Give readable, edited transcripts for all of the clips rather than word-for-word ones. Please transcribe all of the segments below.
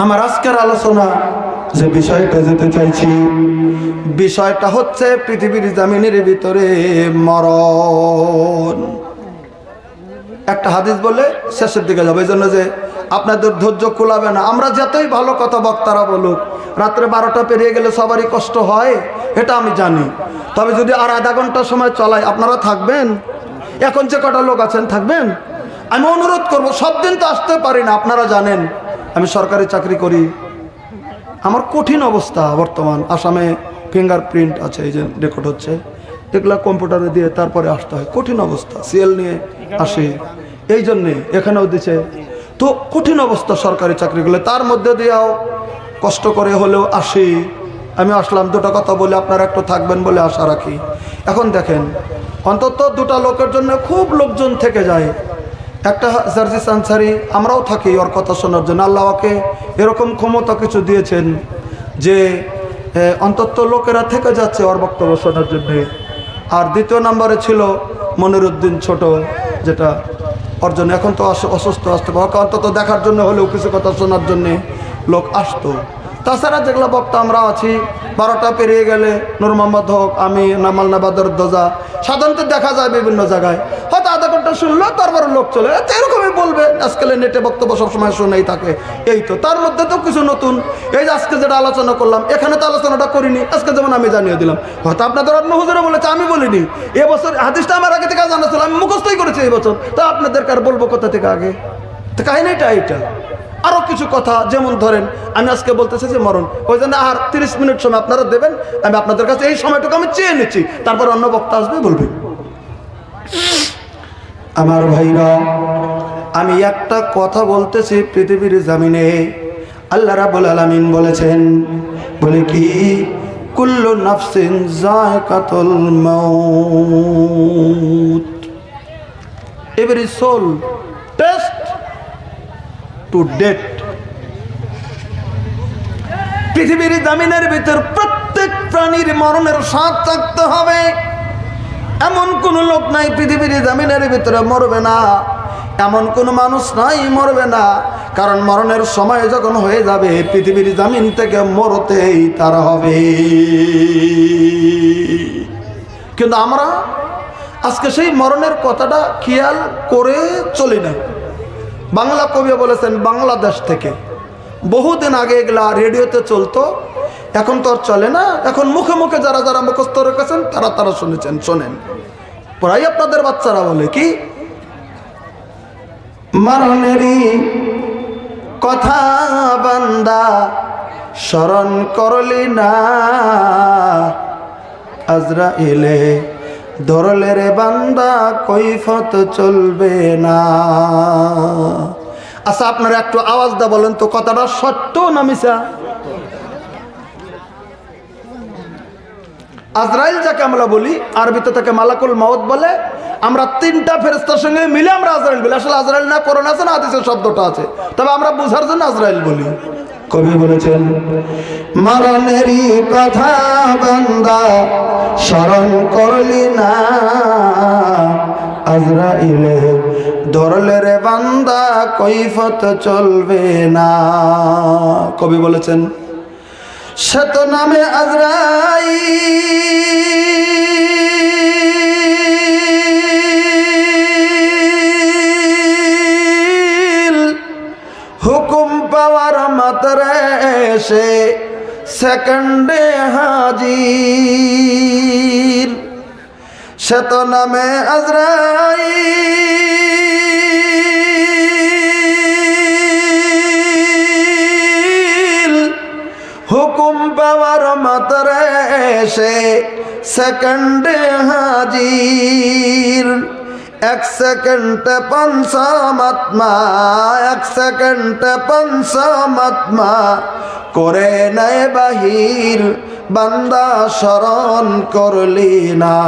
আমার আজকের আলোচনা যে বিষয়টা যেতে চাইছি, বিষয়টা হচ্ছে পৃথিবীর জমিনের ভিতরে মরণ। একটা হাদিস বলে শেষের দিকে যাবে, এই জন্য যে আপনাদের ধৈর্য কুলাবে না। আমরা যতই ভালো কথা বক্তারা বলুক, রাত্রে 12টা পেরিয়ে গেলে সবারই কষ্ট হয়, এটা আমি জানি। তবে যদি আর আধা ঘন্টা সময় চলাই, আপনারা থাকবেন? এখন যে কটা লোক আছেন থাকবেন? আমি অনুরোধ করব, সব দিন তো আসতে পারি না, আপনারা জানেন আমি সরকারি চাকরি করি। আমার কঠিন অবস্থা বর্তমান। আসামে ফিঙ্গারপ্রিন্ট আছে, এই যে রেকর্ড হচ্ছে, এগুলা কম্পিউটারে দিয়ে তারপরে আসতে হয়। কঠিন অবস্থা, সিএল নিয়ে আসি, এই জন্যে এখানেও দিচ্ছে। তো কঠিন অবস্থা সরকারি চাকরিগুলো, তার মধ্যে দিয়েও কষ্ট করে হলেও আসি। আমি আসলাম, দুটো কথা বলে আপনারা একটু থাকবেন বলে আশা রাখি। এখন দেখেন, অন্তত দুটা লোকের জন্য খুব লোকজন থেকে যায়। একটা জার্জিস আনসারি, আমরাও থাকি ওর কথা শোনার জন্য। আল্লাহ ওকে এরকম ক্ষমতা কিছু দিয়েছেন যে অন্তত লোকেরা থেকে যাচ্ছে ওর বক্তব্য শোনার জন্যে। আর দ্বিতীয় নম্বরে ছিল মনিরুদ্দিন ছোট, যেটা ওর জন্য এখন তো অসুস্থ, আসতে পারে, অন্তত দেখার জন্য হলেও কিছু কথা শোনার জন্যে লোক আসতো। তাছাড়া যেগুলো বক্তা আমরা আছি, 12টা পেরিয়ে গেলে নূর মোহাম্মদ হক, আমি, নামাল নাবাদর দোজা, সাধারণত দেখা যায় বিভিন্ন জায়গায়, হয়তো আধা ঘন্টা শুনলো তারপরে লোক চলে এরকমই বলবে। আজকালে নেটে বক্তব্য সবসময় শুনেই থাকে। এই তো তার মধ্যে তো কিছু নতুন, এই যে আজকে যেটা আলোচনা করলাম, এখানে তো আলোচনাটা করিনি, আজকে যেমন আমি জানিয়ে দিলাম। হয়তো আপনাদের অন্য হুজুরে বলেছে, আমি বলিনি। এবছর হাদিসটা আমার আগে থেকে জানা ছিল, আমি মুখস্থই করেছি এই বছর। তা আপনাদেরকে আর বলবো কোথা থেকে আগে? তো কাহিনীটা এইটা। আরও কিছু কথা, যেমন ধরেন আমি আজকে বলতেছি যে মরণ, ওই জন্য আর 30 মিনিট সময় আপনারা দেবেন। আমি আপনাদের কাছে এই সময়টুকু আমি চেয়ে নিচ্ছি, তারপর অন্য বক্তা আসবে বলবে। আমার ভাইরা, আমি একটা কথা বলতেছি, পৃথিবীর জমিনে আল্লাহ রাব্বুল আলামিন বলেছেন, বলে কি, কুল্লু নাফসিন যায়কাতুল মাউত, every soul taste to death. পৃথিবীর জমিনের ভিতর প্রত্যেক প্রাণীর মরণের স্বাদ থাকতে হবে। এমন কোন লোক নাই পৃথিবীর জমিনের ভিতরে মরবে না, এমন কোন মানুষ নাই মরবে না। কারণ মরণের সময় যখন হয়ে যাবে, পৃথিবীর জমিন থেকে মরতেই তারা হবে। কিন্তু আমরা আজকে সেই মরণের কথাটা খেয়াল করে চলি না। বাংলা কবি বলেছেন, বাংলাদেশ থেকে বহুদিন আগে এগুলা রেডিওতে চলতো, এখন তো আর চলে না। এখন মুখে মুখে যারা যারা মুখস্থ রেখেছেন তারা শুনেছেন, শোনেন। প্রায় আপনাদের বাচ্চারা বলে কি, মরণেরই কথা বান্দা স্মরণ করলি না, আজরাইলে ধরলে রে বান্দা কৈফত চলবে না। আচ্ছা, আপনারা একটু আওয়াজ দা বলেন তো, কথাটা সত্য না মিছা? আজরাইল যাকে আমরা বলি, আরবিতে তাকে মালাকুল মাউত বলে। আমরা 3টা ফেরেশতার সঙ্গে মিলে আমরা আজরাইল বলি। আসলে আজরাইল না, কোরআন আছে না হাদিসের শব্দটা আছে, তবে আমরা বুঝার জন্য আজরাইল বলি। কবি বলেছেন, মরণেরই কথা বান্দা স্মরণ করলি না, আজরাইলে ধরলে রে বান্দা কৈফত চলবে না। কবি বলেছেন, সে তো নামে আজরাইল, হুকুম পাওয়ার মাত্রে সে সেকেন্ডে হাজির। সে তো নামে আজরাইল, হুকুম পাওয়ার মাত্রে সে সেকেন্ডে হাজির। 1 সেকেন্ডে পঞ্চমাত্মা, 1 সেকেন্ডে পঞ্চমাত্মা করে নাই বাহির, বান্দা স্মরণ করলি না।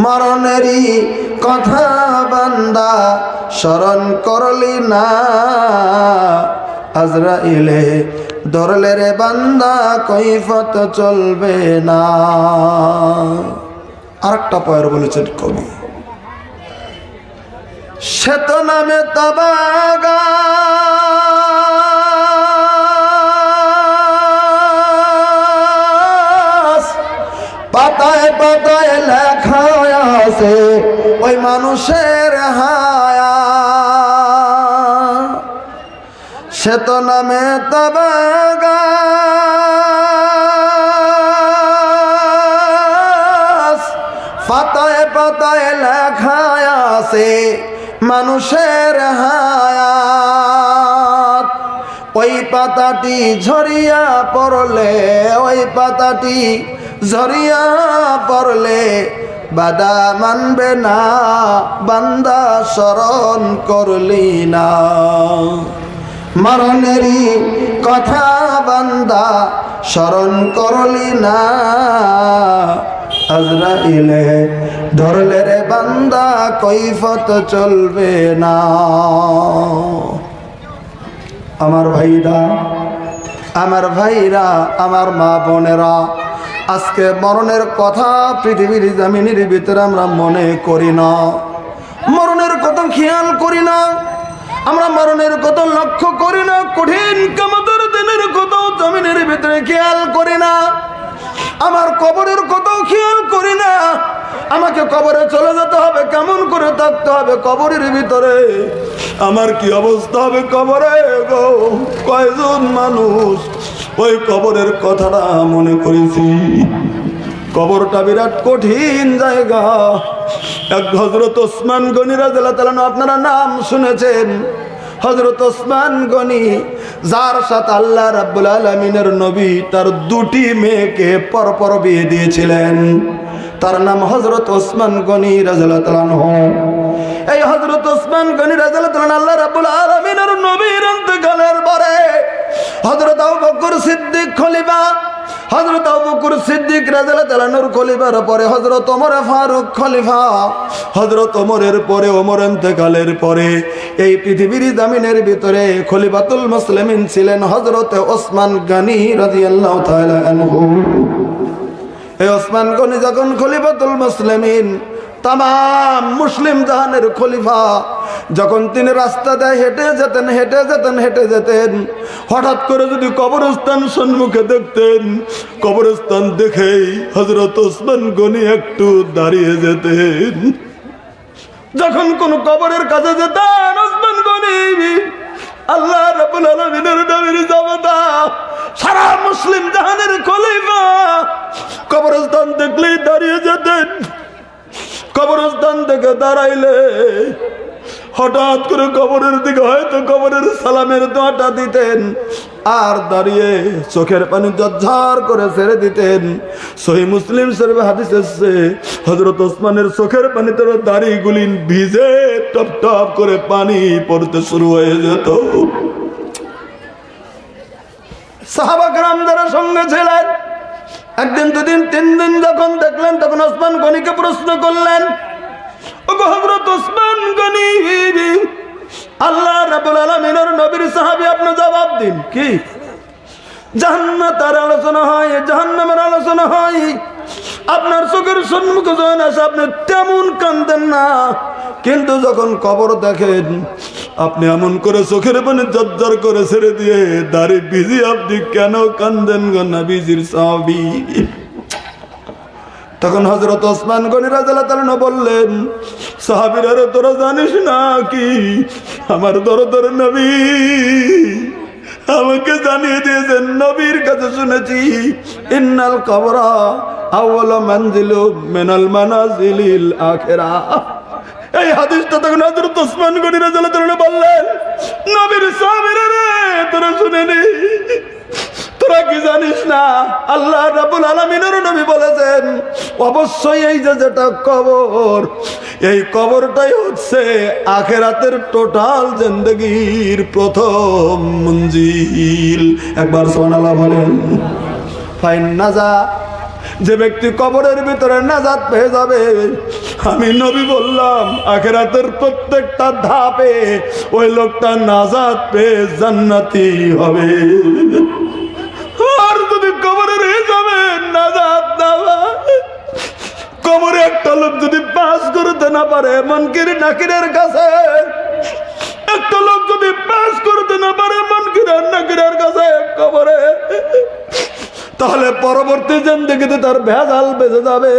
মরণেরই কথা বান্দা স্মরণ করলি না, আজরাইলে ধরলে রে বান্দা কৈফত চলবে না। আরেকটা পয়ের বলেছেন কবি, সে তো নামে তাবাগা আছে ওই মানুষের হায়া, সে তো নামে তবে গাছ, পাতায় পাতায় লেখা আছে মানুষের হায়াত। ওই পাতাটি ঝরিয়া পড়লে, ওই পাতাটি ঝরিয়া পড়লে বাদা মানবে না, বান্দা স্মরণ করলি না। মরণেরই কথা বান্দা স্মরণ করলি না, আজরাইলে ধরলে রে বান্দা কৈফত চলবে না। আমার ভাইরা, আমার ভাইরা, আমার মা বোনেরা, আজকে মরণের কথা পৃথিবীর জমিনের ভিতরে আমরা মনে করি না, মরণের কথা খেয়াল করি না, আমরা মরণের কথা লক্ষ্য করি না, কঠিন কিয়ামতের দিনের কথা জমিনের ভিতরে খেয়াল করি না, আমার কবরের কথাও খেয়াল করি না। আমাকে কবরে চলে যেতে হবে, কেমন করে থাকতে হবে কবরের ভিতরে, আমার কি অবস্থা হবে কবরে গো, কয়জন মানুষ ওই কবরের কথাটা মনে করেছি। কবরটা বিরাট কঠিন জায়গা। এক হযরত ওসমান গনি রাদিয়াল্লাহু তাআলা, আপনারা নাম শুনেছেন, হযরত ওসমান গনি, যার সাথে আল্লাহ রাব্বুল আলামিনের নবী তার দুটি মেয়েকে পরপর বিয়ে দিয়েছিলেন। তার নাম হযরত ওসমান গনি রাদিয়াল্লাহু তাআলা। এই হযরত ওসমান গনি রাদিয়াল্লাহু তাআলা আল্লাহ রাব্বুল আলামিনের নবীর ইন্তেকালের পরে হযরত আবু বকর সিদ্দিক খলিফা, হযরত আবু বকর সিদ্দিক রাদিয়াল্লাহু তাআলা নূর খলিফার পরে হযরত ওমর ফারুক খলিফা, হযরত ওমরের পরে, ওমর ইন্তেকালের পরে এই পৃথিবীর জমিনের ভিতরে খলিফাতুল মুসলিমিন ছিলেন হযরত ওসমান গনি রাদিয়াল্লাহু তাআলা আনহু। এই ওসমান গনি যখন খলিফাতুল মুসলিমিন, তামাম মুসলিম জাহানের খলিফা, যখন তিনি রাস্তা দিয়ে হেঁটে যেতেন, হেঁটে যেতেন, হেঁটে যেতেন, হঠাৎ করে যদি কবরস্থান সম্মুখে দেখতেন, কবরস্থান দেখেই হযরত ওসমান গনি একটু দাঁড়িয়ে যেতেন। যখন কোন কবরের কাছে যেতেন ওসমান গনি, আল্লাহ রাব্বুল আলামিনের নবীর জামাতা, সারা মুসলিম জাহানের খলিফা, কবরস্থান দেখলেই দাঁড়িয়ে যেতেন। কবরস্থান থেকে দাঁড়াইলে হঠাৎ করে কবরের দিকে হয়তো কবরের সালামের দোয়াটা দিতেন, আর দাঁড়িয়ে চোখের পানি ঝরঝর করে ছেড়ে দিতেন। সহিহ মুসলিম শরীফে হাদিস এসেছে, হযরত ওসমানের চোখের পানিতে দাড়িগুলি ভিজে টপ টপ করে পানি পড়তে শুরু হয়ে যেত। সাহাবা কেরাম যারা সঙ্গে ছিলেন, একদিন, দুদিন, 3 দিন যখন দেখলেন, তখন ওসমান গনিকে প্রশ্ন করলেন, ওগো হযরত ওসমান গনি, আল্লাহ রাব্বুল আলামিনের নবীর সাহাবী, আপনি জবাব দিন। কি জান্নাতের আলোচনা হয়, জাহান্নামের আলোচনা হয়, আপনার চোখের সম্মুখে যখন আসে আপনি তেমন কাঁদেন না, কিন্তু যখন কবর দেখেন আপনি এমন করে চোখের পানি ঝরঝর করে ছেড়ে দিয়ে দাড়ি ভিজি আপনি কেন কাঁদেন গো নবীজির সাহাবী? তখন হযরত ওসমান গনি রাদিয়াল্লাহু তাআলা বললেন, সাহাবীরা রে, তোরা জানিস না কি আমার দরদের নবী আমাকে জানিয়ে দিয়েছেন, নবীর কাছে শুনেছি, ইন্নাল কবরা আউয়ালু মানজিলু মিনাল মানাজিলিল আখিরাহ। এই হাদিসটা তখন হযরত ওসমান গনি রাদিয়াল্লাহু তাআলা বললেন, নবীর সাহাবীরা রে, তোরা শুনে নে, তোরা কি জানিস না আল্লাহ রাব্বুল আলামিনের নবী বলেছেন, অবশ্যই এই যে যেটা কবর, এই কবরটাই হচ্ছে আখিরাতের টোটাল জিন্দেগির প্রথম মঞ্জিল। একবার সুবহানাল্লাহ বলেন। ফাইন নাজা, যে ব্যক্তি কবরের ভিতরে নাজাত পেয়ে যাবে, আমি নবী বললাম আখিরাতের প্রত্যেকটা ধাপে ওই লোকটা নাজাত পেয়ে জান্নাতি হবে। আর যদি কবরে রয়ে যাবে নাজাত না, কবরে একটা লোক যদি পাস করতে না পারে মুনকির নাকিরের কাছে, একটা লোক যদি পাস করতে না পারে মুনকির নাকিরের কাছে কবরে, তাহলে পরবর্তী জিন্দেগিতে তার ভেজাল বেঁচে যাবে,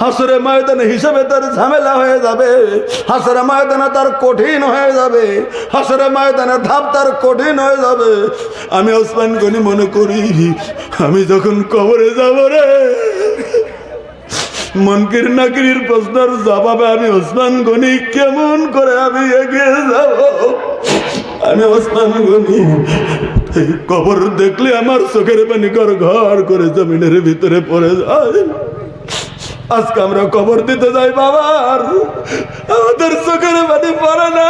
হাসরে ময়দানে হিসাবে তার ঝামেলা হয়ে যাবে, হাসরে ময়দানে তার কঠিন হয়ে যাবে, হাসরে ময়দানে ধাপ তার কঠিন হয়ে যাবে। আমি ওসমান গনি মনে করি আমি যখন কবরে যাব রে, মুনকির নাকিরের প্রশ্নের জবাবে আমি ওসমান গনি কেমন করে আমি এগিয়ে যাব। আমি ওসমান গনি কবর দেখলে আমার চোখের পানি ঘর ঘর করে জমিনের ভিতরে পড়ে যায়। আজকে আমরা কবর দিতে যাই বাবার, আমাদের চোখের পানি পড়ে না।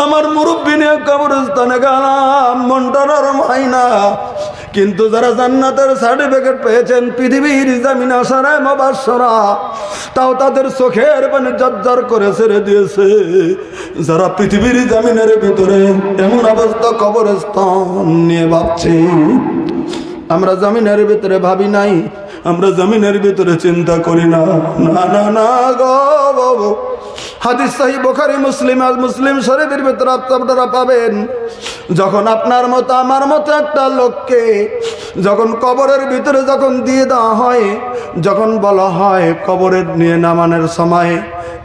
আমার মুরব্বী নিয়ে কবরস্থানে গেলাম, মনটা নরম হয় না। কিন্তু যারা জান্নাতের সার্টিফিকেট পেয়েছেন পৃথিবীর জামিন আসারায় মুবাশশারা, তাও তাদের চোখের পানি জর্জর করে ছেড়ে দিয়েছে। যারা পৃথিবীর জামিনের ভিতরে এমন অবস্থা কবরস্থান নিয়ে ভাবছে, আমরা জামিনের ভিতরে ভাবি নাই, আমরা জামিনের ভিতরে চিন্তা করি না। না না না গো, হাদিস সহিহ বুখারী মুসলিম শরীফের ভিতরে আপনারা পাবেন, যখন আপনার মতো আমার মতো একটা লোককে যখন কবরের ভিতরে যখন দিয়ে দেওয়া হয়, যখন বলা হয় কবরের নিয়ে নামানোর সময়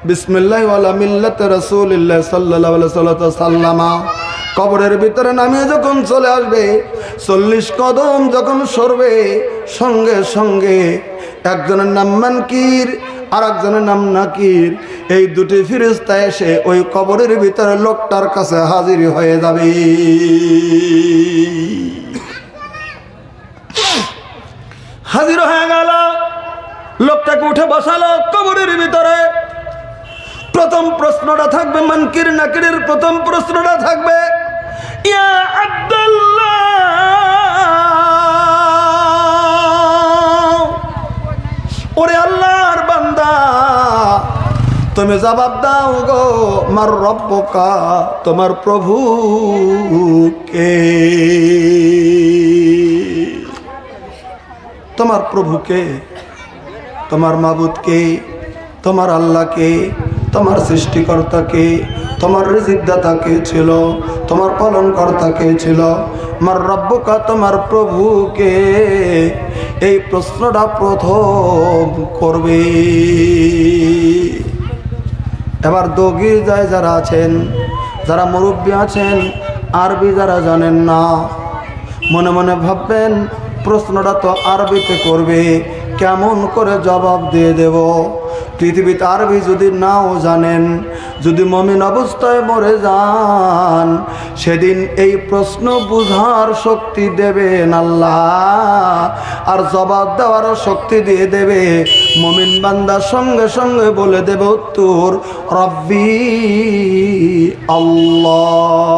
বিসমিল্লাহ ওয়ালা মিল্লাতে রাসূলিল্লাহ সাল্লাল্লাহু আলাইহি সাল্লাম, কবরের ভিতরে নামিয়ে যখন চলে আসবে, 40 কদম যখন সরবে, সঙ্গে সঙ্গে একজনের নাম মুনকির আর একজনের নাম নাকির, এই দুটি ফেরেশতা এসে ওই কবরের ভিতরে লোকটার কাছে হাজির হয়ে যাবে। হাজির হয়ে গেল, লোকটাকে উঠে বসালো কবরের ভিতরে। প্রথম প্রশ্নটা থাকবে মুনকির নাকিরের, প্রথম প্রশ্নটা থাকবে ইয়া আব্দুল্লাহ, ওরে আল্লাহর বান্দা তুমি জবাব দাও গো, মার রব্বুকা, তোমার প্রভু কে, তোমার প্রভু কে, তোমার মাবুদ কে, তোমার আল্লাহ কে, তোমার সৃষ্টিকর্তা কে, তোমার রিজিকদাতা কে ছিল, তোমার পালনকর্তা কে ছিল, মার রব্বুকা, তোমার প্রভু কে, এই প্রশ্নটা প্রথম করবে। এবার দগির যায় যারা আছেন, যারা মুরব্বী আছেন, আরবি যারা জানেন না, মনে মনে ভাববেন প্রশ্নটা তো আরবিতে করবে, কেমন করে জবাব দিয়ে দেব। পৃথিবীতে আরবি যদি নাও জানেন, যদি মুমিন অবস্থায় মরে যান, সেদিন এই প্রশ্ন বুঝার শক্তি দেবেন আল্লাহ, আর জবাব দেওয়ার শক্তি দিয়ে দেবে মুমিন বান্দা। সঙ্গে সঙ্গে বলে দেব উত্তর, রব্বি আল্লাহ।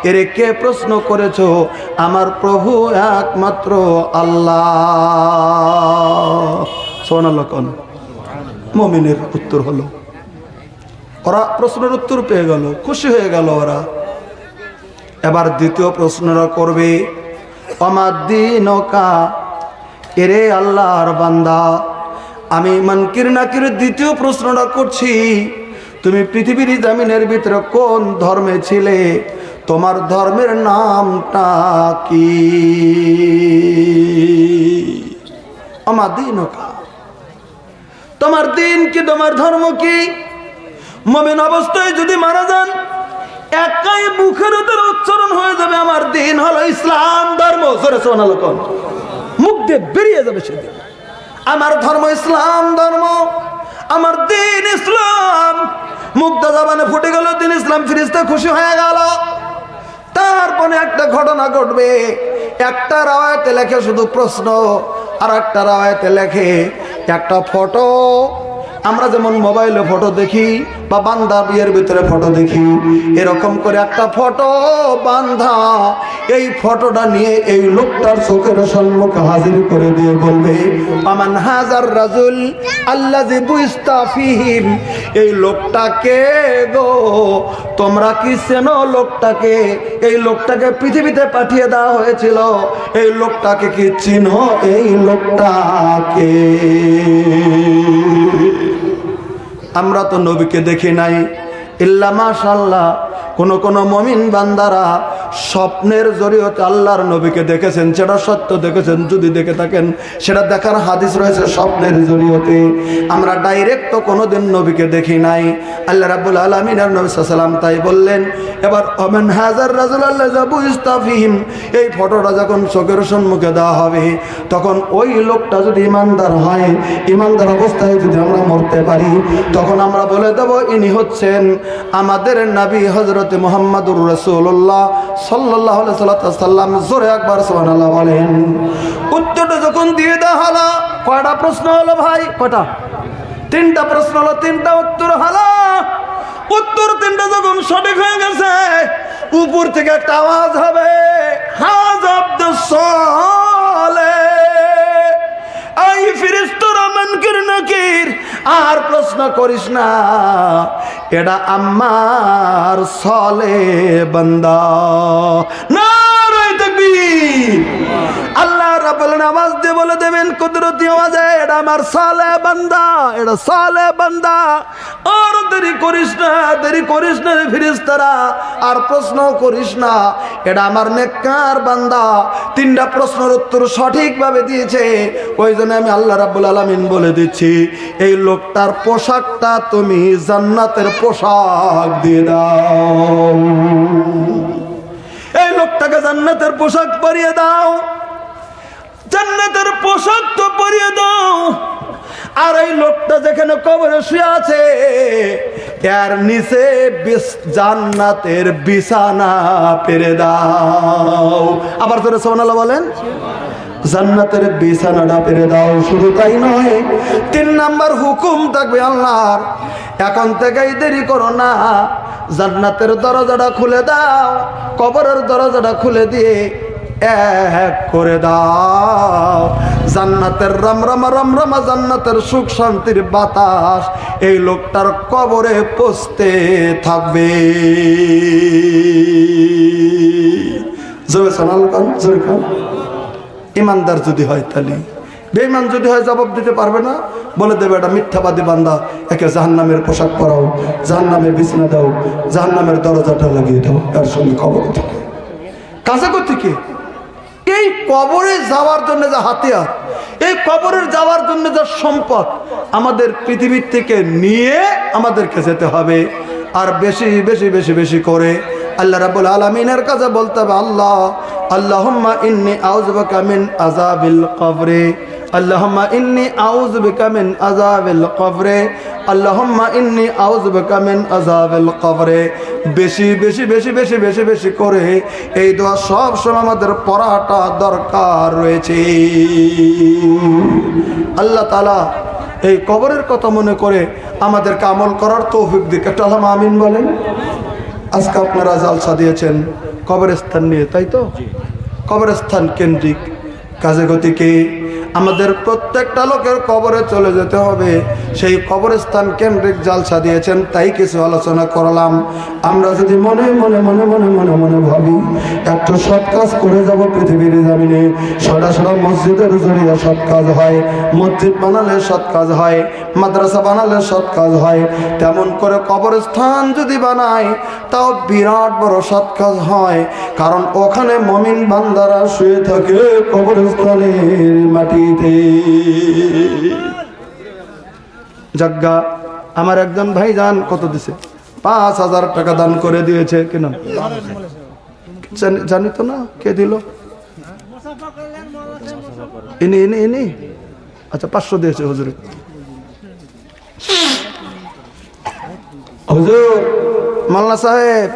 এরে কে প্রশ্ন করেছো? আমার প্রভু একমাত্র আল্লাহ। সুবহানাল্লাহ। কোন মুমিনের উত্তর হলো, ওরা প্রশ্নের উত্তর পেয়ে গেল, খুশি হয়ে গেল ওরা। এবার দ্বিতীয় প্রশ্নটা করবে, অমাদ্দিনকা, এরে আল্লাহর বান্দা, আমি মুনকির নাকির দ্বিতীয় প্রশ্নটা করছি, তুমি পৃথিবীর জামিনের ভিতরে কোন ধর্মে ছিলে? তোমার ধর্মের নামটা কি? অমাদ্দিনকা, তোমার দিন কি, তোমার ধর্ম কি? মুমিন অবস্থায় যদি মারা যান, একাই মুখের উপর উচ্চারণ হয়ে যাবে আমার দিন হলো ইসলাম ধর্ম। মুখ দিয়ে বেরিয়ে যাবে সেদিন, আমার ধর্ম ইসলাম ধর্ম, আমার দিন ইসলাম। মুক্তা জবানে ফুটে গেল দিন ইসলাম, ফিরিস্তা খুশি হয়ে গেল। তারপরে একটা ঘটনা ঘটবে, একটা রাওয়ায়াতে লেখে শুধু প্রশ্ন, আর একটা রাওয়ায়াতে লেখে একটা ফটো। আমরা যেমন মোবাইলে ফটো দেখি বা বান্ধা বিয়ের ভিতরে ফটো দেখি, এরকম করে একটা ফটো বান্ধা, এই ফটোটা নিয়ে এই লোকটার চোখের সম্মুখে হাজির করে দিয়ে বলবে, আমান হাজার রাজুল আল্লাযী বুইস্তা ফীহিম, এই লোকটাকে গো, তোমরা কি চেনো লোকটাকে? এই লোকটাকে পৃথিবীতে পাঠিয়ে দেওয়া হয়েছিল, এই লোকটাকে কি চিনো? এই লোকটাকে আমরা তো নবীকে দেখি নাই, ইল্লা মাশাআল্লাহ কোন কোন মুমিন বান্দারা স্বপ্নের জরিয়তে আল্লাহর নবীকে দেখেছেন, সেটা সত্য দেখেছেন। যদি দেখে থাকেন সেটা দেখার হাদিস রয়েছে স্বপ্নের জরিয়তে। আমরা ডাইরেক্ট তো কোনোদিন নবীকে দেখি নাই। আল্লাহ রাব্বুল আলামিনের নবী সাল্লাল্লাহু আলাইহি ওয়াসাল্লাম তাই বললেন। এবার ওমান হাজার রাজুলাল্লাহ যাবু ইস্তাফিহিম, এই ফটোটা যখন চোখের সম্মুখে দেওয়া হবে, তখন ওই লোকটা যদি ইমানদার হয়, ইমানদার অবস্থায় যদি আমরা মরতে পারি, তখন আমরা বলে দেব ইনি হচ্ছেন আমাদের নবী হযরত মুহাম্মদুর রাসূলুল্লাহ সাল্লাল্লাহু আলাইহি ওয়াসাল্লাম। জোরে একবার সুবহানাল্লাহ বলেন। উত্তরটা যখন দিয়ে দেওয়া হলো, কয়টা প্রশ্ন হলো ভাই? কয়টা? তিনটা প্রশ্ন হলো, তিনটা উত্তর হলো। উত্তর তিনটা যখন সঠিক হয়ে গেছে, উপর থেকে একটা আওয়াজ হবে, হাজ আব্দুস সালেহ, এই ফেরেশতারা মুনকির নাকির, আর প্রশ্ন করিস না, এটা আমার সালেহ বান্দা। নারে তাকবীর। আল্লাহ রাব্বুল আওয়াজ দিয়ে বলে দেবেন কুদরতি আওয়াজে, এটা আমার সালেহ বান্দা, এটা সালেহ বান্দা। আর দেরি করিস না, দেরি করিস না রে ফেরেশতারা, আর প্রশ্ন করিস না, এটা আমার নেককার বান্দা। তিনটা প্রশ্নের উত্তর সঠিকভাবে দিয়েছে, ওই জন্য আমি আল্লাহ রাব্বুল আলামিন বলে দিচ্ছি, এই লোকটার পোশাকটা তুমি জান্নাতের পোশাক দিয়ে দাও। এই লোকটাকে জান্নাতের পোশাক পরিয়ে দাও, জান্নাতের পোশাক তো পরিয়ে দাও। আর এই লোকটা যেখানে কবরে শুয়ে আছে, এর নিচে জান্নাতের বিছানা পেরে দাও। আবার তোরে সুবহানাল্লাহ বলেন। জান্নাতের বিছানাটা পেরে দাও। শুধু তাই নয়, 3 নাম্বার হুকুম থাকবে আল্লাহর, এখন থেকেই দেরি করো না, জান্নাতের দরজাটা খুলে দাও, কবরের দরজাটা খুলে দিয়ে এক করে দাও। জান্নাতের রমরমা রমরমা, জান্নাতের সুখ শান্তির বাতাস এই লোকটার কবরে পৌঁছতে থাকবে। জোরে সোনাল কান, জোরে কান। ইমানদার যদি হয় তাহলে, বেঈমান যদি হয় জবাব দিতে পারবে না, বলে দেবে এটা মিথ্যাবাদী বান্দা, একে জাহান্নামের পোশাক পরাও, জাহান্নামের বিছানা দাও, জাহান্নামের দরজাটা লাগিয়ে দাও, এর সঙ্গে কবর দাও। কাজে করতে কি? এই কবরে যাওয়ার জন্য যা হাতিয়ার, এই কবরের যাওয়ার জন্য যা সম্পদ, আমাদের পৃথিবীর থেকে নিয়ে আমাদেরকে যেতে হবে। আর বেশি বেশি বেশি বেশি করে আল্লাহ রাব্বুল আলামিনের কাছে বলতে হবে, আল্লাহ আল্লাহুম্মা ইন্নী আউযু বিকা মিন আযাবিল কবরে, আল্লাহুম্মা ইন্নী আউযু বিকা মিন আযাবিল কবরে, আল্লাহুম্মা ইন্নী আউযু বিকা মিন আযাবিল কবরে। বেশি বেশি বেশি বেশি বেশি বেশি করে এই দোয়া সব সময় আমাদের পড়াটা দরকার রয়েছে। আল্লাহ তাআলা এই কবরের কথা মনে করে আমাদেরকে আমল করার তৌফিক দিক। একটা আল্লাহ আমিন বলেন। আজকে আপনারা জালসা দিয়েছেন কবরস্থান নিয়ে, তাই তো? কবরস্থান কেন্দ্রিক কাজে গতিকে আমাদের প্রত্যেকটা লোকের কবরে চলে যেতে হবে, সেই কবরস্থান কেন্দ্রিক জালসা দিয়েছেন, তাই কিছু আলোচনা করলাম। আমরা যদি মনে মনে মনে মনে মনে মনে ভাবি একটা সৎ কাজ করে যাব পৃথিবীর জমিনে, সদা সদা মসজিদের জরিয়া সৎ কাজ হয়, মসজিদ বানালে সৎ কাজ হয়, মাদ্রাসা বানালে সৎ কাজ হয়, তেমন করে কবরস্থান যদি বানাই তাও বিরাট বড় সৎ কাজ হয়। কারণ ওখানে মুমিন বান্দারা শুয়ে থাকে কবরস্থানের মাটিতে। জাগা আমার একজন ভাই জান কত দিছে, 5,000 টাকা দান করে দিয়েছে। কেন জানি তো না কে দিল। ইনি ইনি ইনি আচ্ছা 500 দিয়েছে হুজুর। হুজুর মাল্লা সাহেব